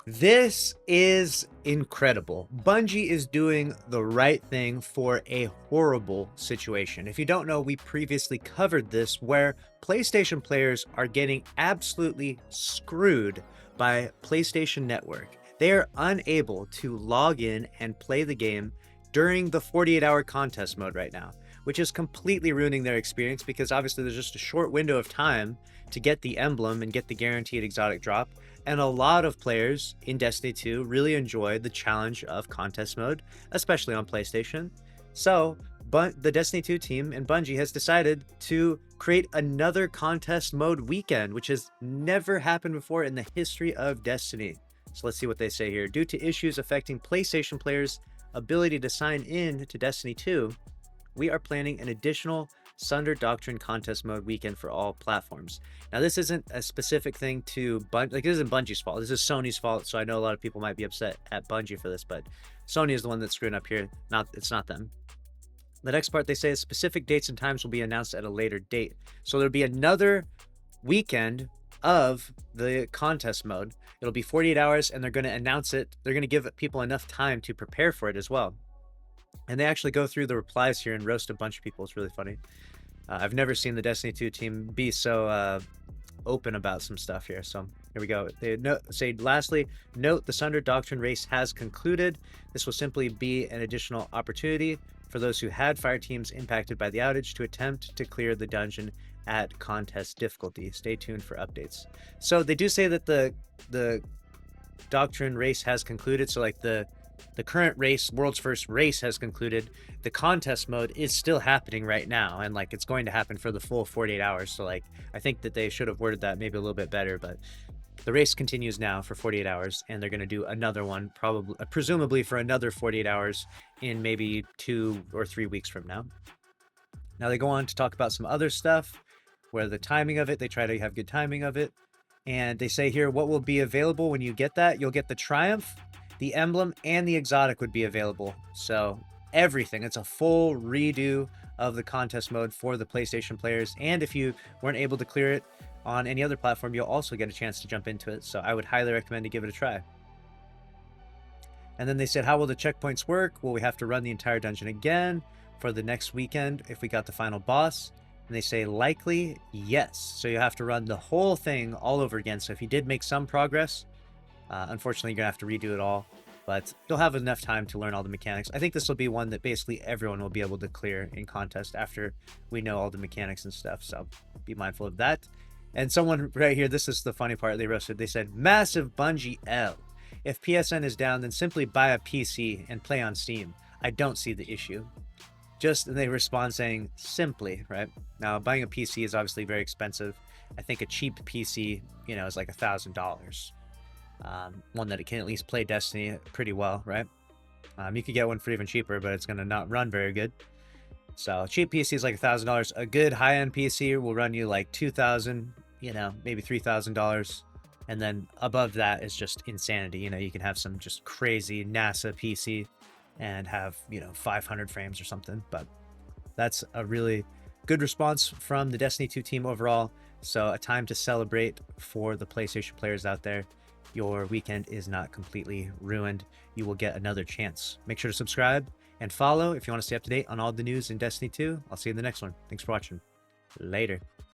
This is incredible. Bungie is doing the right thing for a horrible situation. If you don't know, we previously covered this where PlayStation players are getting absolutely screwed by PlayStation Network. They are unable to log in and play the game during the 48-hour contest mode right now, which is completely ruining their experience because obviously there's just a short window of time to get the emblem and get the guaranteed exotic drop. And a lot of players in Destiny 2 really enjoy the challenge of contest mode, especially on PlayStation. So, but the Destiny 2 team and Bungie has decided to create another contest mode weekend, which has never happened before in the history of Destiny. So let's see what they say here. Due to issues affecting PlayStation players' ability to sign in to Destiny 2, we are planning an additional Sunder Doctrine contest mode weekend for all platforms. Now, this isn't a specific thing to Bungie. Like, this isn't Bungie's fault. This is Sony's fault. So I know a lot of people might be upset at Bungie for this, but Sony is the one that's screwing up here. It's not them. The next part they say is specific dates and times will be announced at a later date. So there'll be another weekend of the contest mode. It'll be 48 hours, and they're going to announce it. They're going to give people enough time to prepare for it as well. And they actually go through the replies here and roast a bunch of people. It's really funny. I've never seen the Destiny 2 team be so open about some stuff here. So here we go. They say, lastly, note the Sunder Doctrine race has concluded. This will simply be an additional opportunity for those who had fire teams impacted by the outage to attempt to clear the dungeon at contest difficulty. Stay tuned for updates. So they do say that the Doctrine race has concluded. So like the current race, world's first race, has concluded. The contest mode is still happening right now, and like it's going to happen for the full 48 hours. So like I think that they should have worded that maybe a little bit better, but the race continues now for 48 hours, and they're going to do another one, probably presumably for another 48 hours in maybe 2 or 3 weeks from now. Now they go on to talk about some other stuff where the timing of it, they try to have good timing of it. And they say here, what will be available when you get that? You'll get the Triumph, the emblem, and the exotic would be available. So everything. It's a full redo of the contest mode for the PlayStation players. And if you weren't able to clear it on any other platform, you'll also get a chance to jump into it. So I would highly recommend to give it a try. And then they said, how will the checkpoints work? Will we have to run the entire dungeon again for the next weekend if we got the final boss? And they say likely yes. So you have to run the whole thing all over again. So if you did make some progress, unfortunately, you're going to have to redo it all, but you'll have enough time to learn all the mechanics. I think this will be one that basically everyone will be able to clear in contest after we know all the mechanics and stuff, so be mindful of that. And someone right here, this is the funny part they roasted. They said, massive Bungie L. If PSN is down, then simply buy a PC and play on Steam. I don't see the issue. And they respond saying, simply, right? Now, buying a PC is obviously very expensive. I think a cheap PC, is like $1,000. One that it can at least play Destiny pretty well, right? You could get one for even cheaper, but it's going to not run very good. So cheap PC is like $1,000. A good high-end PC will run you like $2,000, maybe $3,000. And then above that is just insanity. You can have some just crazy NASA PC and have, 500 frames or something. But that's a really good response from the Destiny 2 team overall. So a time to celebrate for the PlayStation players out there. Your weekend is not completely ruined. You will get another chance. Make sure to subscribe and follow if you want to stay up to date on all the news in Destiny 2. I'll see you in the next one. Thanks for watching. Later.